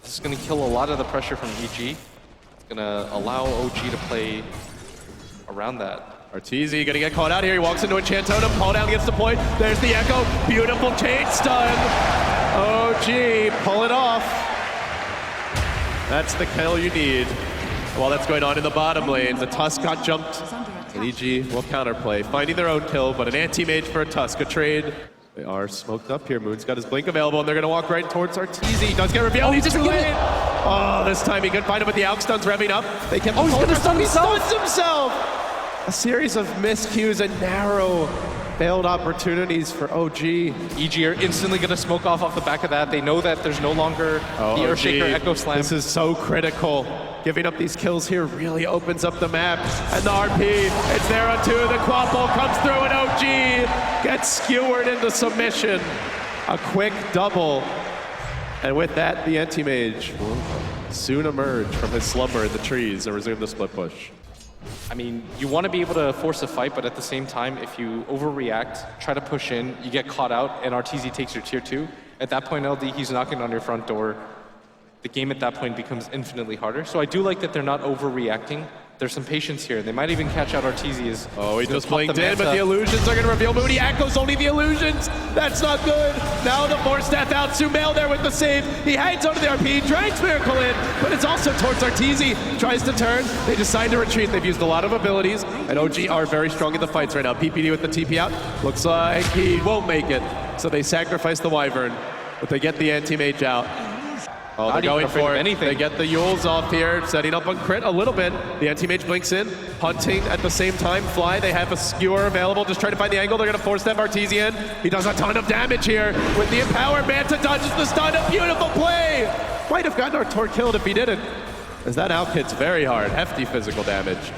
This is going to kill a lot of the pressure from EG. It's going to allow OG to play around that. Arteezy gonna get caught out here. He walks into a Chantotem. Call down gets the point. There's the Echo. Beautiful chain stun. OG, pull it off. That's the kill you need. While that's going on in the bottom lane, the Tusk got jumped. And EG will counterplay, finding their own kill, but an anti-mage for a Tusk, a trade. They are smoked up here. Moon's got his blink available, and they're gonna walk right towards Arteezy. Does get revealed. He's too late. Oh, this time he couldn't find him with the Alk stuns revving up. They kept he's gonna stun himself. He stuns himself. A series of miscues and narrow failed opportunities for OG. EG are instantly going to smoke off the back of that. They know that there's no longer the Earthshaker Echo Slam. This is so critical. Giving up these kills here really opens up the map. And the RP, it's there on two. The Quapple comes through and OG gets skewered into submission. A quick double. And with that, the anti-mage will soon emerge from his slumber in the trees and resume the split push. I mean, you want to be able to force a fight, but at the same time, if you overreact, try to push in, you get caught out, and Arteezy takes your tier 2. At that point, LD, he's knocking on your front door. The game at that point becomes infinitely harder. So I do like that they're not overreacting. There's some patience here. They might even catch out Arteezy as... Oh, he just blinked in, but the illusions are going to reveal Moody. Echoes only the illusions. That's not good. Now the Force Death out. Sumail there with the save. He hangs onto the RP, drags Miracle in, but it's also towards Arteezy. Tries to turn. They decide to retreat. They've used a lot of abilities, and OG are very strong in the fights right now. PPD with the TP out. Looks like he won't make it. So they sacrifice the Wyvern, but they get the anti-mage out. Oh, they're going for it. They get the Yules off here, setting up on crit a little bit. The anti-mage blinks in, hunting at the same time. Fly, they have a skewer available, just trying to find the angle. They're going to force that Arteezy in. He does a ton of damage here with the Empower. Manta dodges the stun. A beautiful play! Might have gotten our Tor killed if he didn't, as that out hits very hard. Hefty physical damage.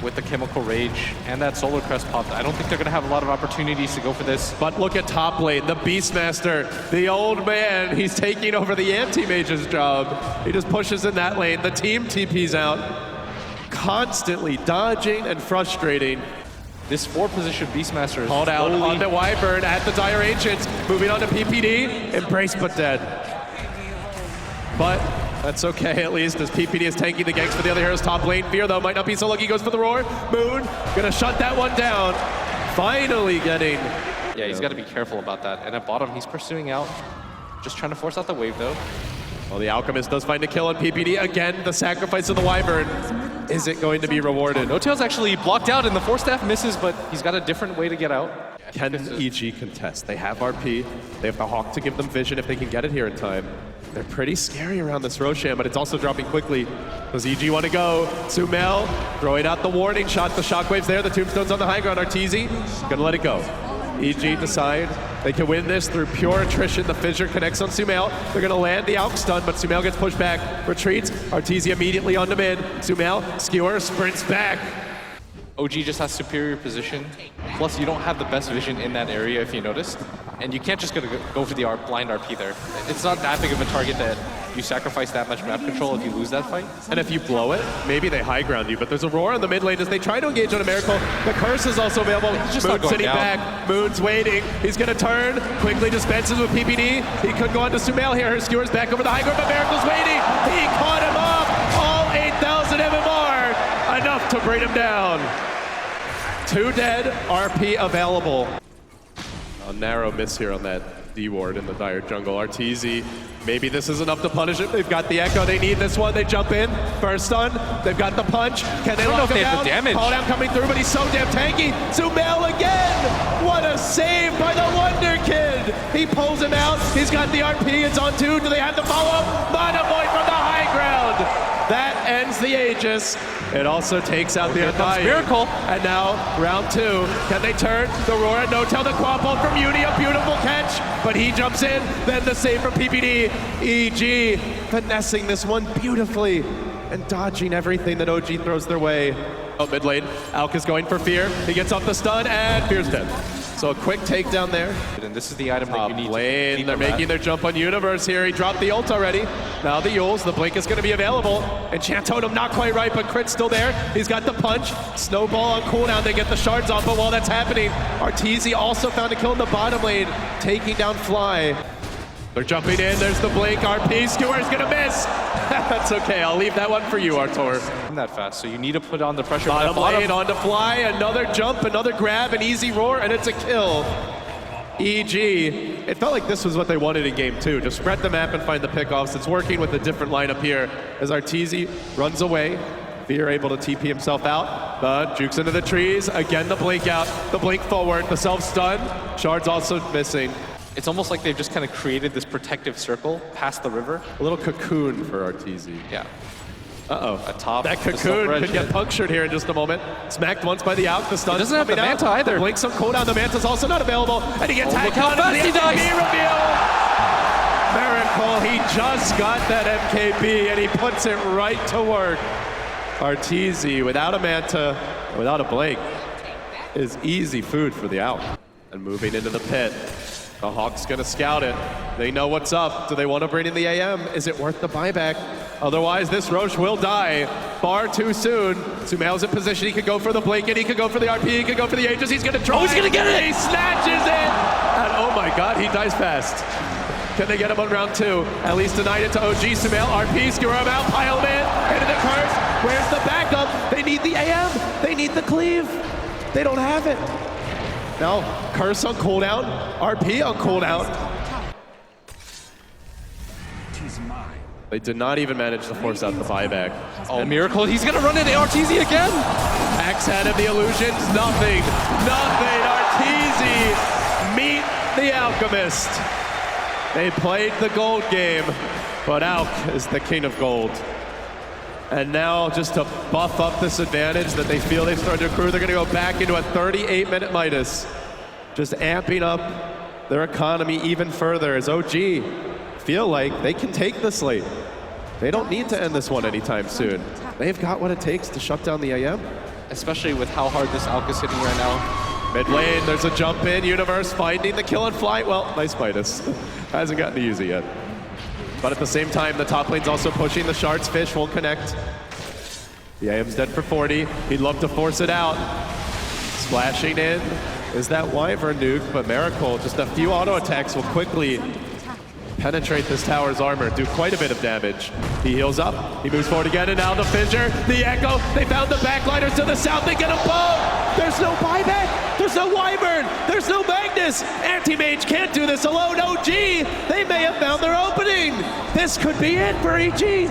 With the Chemical Rage and that Solar Crest popped, I don't think they're going to have a lot of opportunities to go for this. But look at top lane, the Beastmaster, the old man, he's taking over the anti-mage's job. He just pushes in that lane. The team TP's out, constantly dodging and frustrating. This 4-position Beastmaster is called out on the Wyvern at the Dire Ancients, moving on to PPD, embraced but dead. But that's okay, at least, as PPD is tanking the ganks for the other heroes top lane. Fear, though, might not be so lucky. Goes for the roar. Moon gonna shut that one down. Finally getting... Yeah, he's got to be careful about that. And at bottom, he's pursuing out. Just trying to force out the wave, though. Well, the Alchemist does find a kill on PPD. Again, the sacrifice of the Wyvern. Is it going to be rewarded? No Tail's actually blocked out, and the Force Staff misses, but he's got a different way to get out. Can EG contest? They have RP. They have the Hawk to give them vision if they can get it here in time. They're pretty scary around this Roshan, but it's also dropping quickly. Does EG want to go? Sumail throwing out the warning shot. The shockwave's there. The Tombstone's on the high ground. Arteezy gonna let it go. EG decide they can win this through pure attrition. The fissure connects on Sumail. They're gonna land the Alk stun, but Sumail gets pushed back. Retreats. Arteezy immediately on the mid. Sumail, skewer, sprints back. OG just has superior position. Plus, you don't have the best vision in that area, if you noticed. And you can't just go for the blind RP there. It's not that big of a target that you sacrifice that much map control if you lose that fight. And if you blow it, maybe they high ground you. But there's a roar on the mid lane as they try to engage on a Miracle. The curse is also available. Moon's sitting back. Moon's waiting. He's going to turn. Quickly dispenses with PPD. He could go on to Sumail here. Her skewer's back over the high ground, but Miracle's waiting. He caught him up. All 8,000 MMR. Enough to bring him down. 2 dead, RP available. A narrow miss here on that D-ward in the Dire jungle. Arteezy, maybe this is enough to punish it. They've got the Echo, they need this one. They jump in, first stun. They've got the punch. Can they lock him down? The damage. Call down coming through, but he's so damn tanky. Sumail again! What a save by the Wonder Kid! He pulls him out, he's got the RP, it's on 2. Do they have the follow-up? Mana Boy from the high ground! That ends the Aegis. It also takes out the Undying. Miracle. And now, round 2. Can they turn? The Aurora, no tell the Quapple from Uni, a beautiful catch. But he jumps in, then the save from PPD. EG finessing this one beautifully and dodging everything that OG throws their way. Oh, mid lane, Alk is going for Fear. He gets off the stun, and Fear's dead. So a quick takedown there. And this is the item that you need lane. They're making their jump on Universe here. He dropped the ult already. Now the Yules, the blink is going to be available. And Chantotem not quite right, but Crit's still there. He's got the punch. Snowball on cooldown. They get the shards off, but while that's happening, Arteezy also found a kill in the bottom lane, taking down Fly. They're jumping in, there's the blink, RP, Skewer's gonna miss! That's okay, I'll leave that one for you, Artur. That fast, so you need to put on the pressure. Bottom lane, on to fly, another jump, another grab, an easy roar, and it's a kill. EG, it felt like this was what they wanted in game 2. Just spread the map and find the pickoffs. It's working with a different lineup here as Arteezy runs away. Fear able to TP himself out, but jukes into the trees. Again, the blink out, the blink forward, the self-stun. Shard's also missing. It's almost like they've just kind of created this protective circle past the river. A little cocoon for Arteezy. Yeah. Uh-oh. At top. That cocoon could get punctured here in just a moment. Smacked once by the Alk, the stun. He doesn't have the Manta either. Blinks some cooldown, the Manta's also not available. And he gets tagged how fast he does. Miracle, he just got that MKB and he puts it right to work. Arteezy, without a Manta, without a blink, is easy food for the Alk. And moving into the pit. The Hawk's gonna scout it. They know what's up. Do they want to bring in the AM? Is it worth the buyback? Otherwise, this Roche will die far too soon. Sumail's in position. He could go for the blink and he could go for the RP. He could go for the Aegis. He's gonna try. Oh, he's gonna get it! He snatches it! And oh my God, he dies fast. Can they get him on round 2? At least denied it to OG. Sumail, RP, skewer him out, pile him in, into the curse. Where's the backup? They need the AM. They need the cleave. They don't have it. Now, curse on cooldown, RP on cooldown. They did not even manage to force out the buyback. Oh, Miracle, he's gonna run into Arteezy again! Axe had him, the illusions, nothing. Nothing, Arteezy, meet the Alchemist. They played the gold game, but Alk is the king of gold. And now, just to buff up this advantage that they feel they've started to accrue, they're gonna go back into a 38-minute Midas. Just amping up their economy even further as OG feel like they can take this late. They don't need to end this one anytime soon. They've got what it takes to shut down the AM. Especially with how hard this Alk is hitting right now. Mid lane, there's a jump in, Universe finding the kill and flight. Well, nice Midas. Hasn't gotten to use it yet. But at the same time, the top lane's also pushing the shards. Fish won't connect. The AM's dead for 40. He'd love to force it out. Splashing in is that Wyvern nuke, but Miracle, just a few auto attacks will quickly penetrate this tower's armor, do quite a bit of damage. He heals up, he moves forward again, and now the Fissure, the Echo, they found the backliners to the south, they get a bow! There's no buyback, there's no Wyvern, there's no Magnus! Anti-Mage can't do this alone, OG! They may have found their opening! This could be it for EG!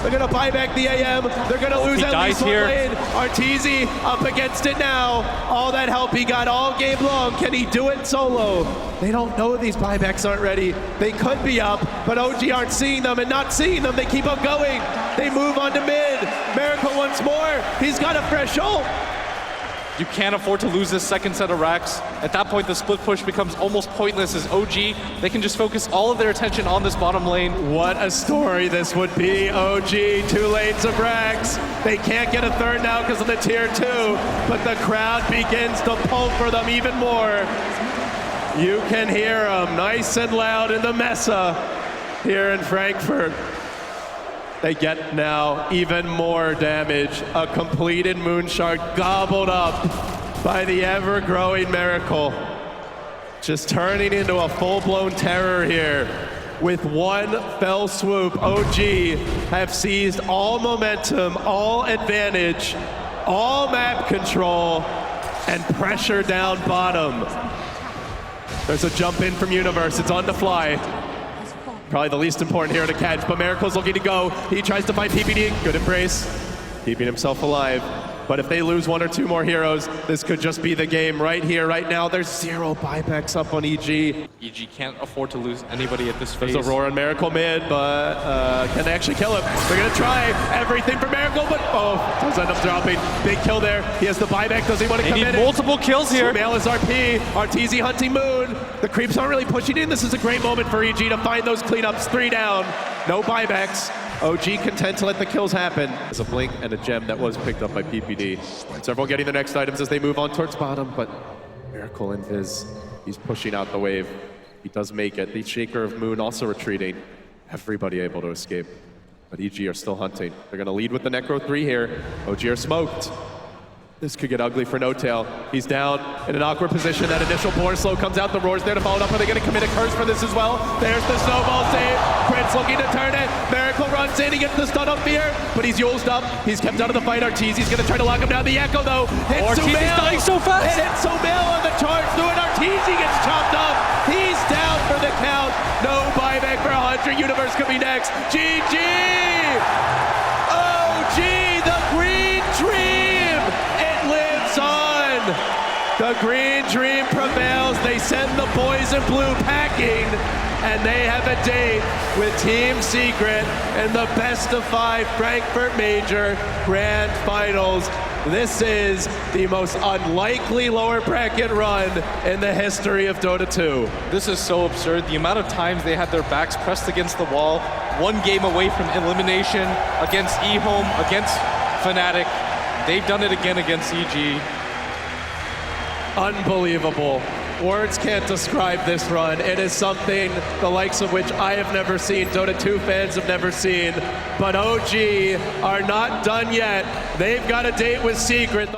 They're gonna buy back the AM, they're gonna lose at least one lane. Arteezy up against it now. All that help he got all game long, can he do it solo? They don't know these buybacks aren't ready. They could be up, but OG aren't seeing them, and not seeing them, they keep on going. They move on to mid. Miracle once more, he's got a fresh ult. You can't afford to lose this second set of racks. At that point, the split push becomes almost pointless as OG. They can just focus all of their attention on this bottom lane. What a story this would be, OG. 2 lanes of racks. They can't get a third now because of the tier 2, but the crowd begins to pull for them even more. You can hear them nice and loud in the Mesa here in Frankfurt. They get now even more damage. A completed Moonshard gobbled up by the ever-growing Miracle. Just turning into a full-blown terror here. With one fell swoop, OG have seized all momentum, all advantage, all map control, and pressure down bottom. There's a jump in from Universe, it's on the fly. Probably the least important here to catch, but Miracle's looking to go. He tries to find PPD, good embrace, keeping himself alive. But if they lose 1 or 2 more heroes, this could just be the game right here, right now. There's 0 buybacks up on EG. EG can't afford to lose anybody at this phase. There's a roar on Miracle mid, but can they actually kill him? They're gonna try everything for Miracle, but oh, does end up dropping. Big kill there. He has the buyback, does he want to come in? They need multiple kills here. Sumail is RP, Arteezy hunting Moon. The creeps aren't really pushing in. This is a great moment for EG to find those cleanups. 3 down, no buybacks. OG content to let the kills happen. There's a blink and a gem that was picked up by PPD. So everyone getting the next items as they move on towards bottom, but Miracle in Viz, he's pushing out the wave. He does make it. The Shaker of Moon also retreating. Everybody able to escape, but EG are still hunting. They're gonna lead with the Necro 3 here. OG are smoked. This could get ugly for No Tail. He's down in an awkward position. That initial board slow comes out. The Roar's there to follow it up. Are they going to commit a curse for this as well? There's the snowball save. Prince looking to turn it. Miracle runs in. He gets the stun up Fear, but he's used up. He's kept out of the fight. Arteezy's going to try to lock him down. The Echo, though, hits Arteezy's dying so fast. It hits Sumail on the charge through it. Arteezy gets chopped up. He's down for the count. No buyback for 100. Universe could be next. GG! OG, the green dream! It lives on! The green dream prevails. They send the boys in blue packing, and they have a date with Team Secret in the best of 5 Frankfurt Major Grand Finals. This is the most unlikely lower bracket run in the history of Dota 2. This is so absurd. The amount of times they had their backs pressed against the wall, one game away from elimination against eHome, against Fnatic. They've done it again against EG. Unbelievable. Words can't describe this run. It is something the likes of which I have never seen, Dota 2 fans have never seen. But OG are not done yet. They've got a date with Secret.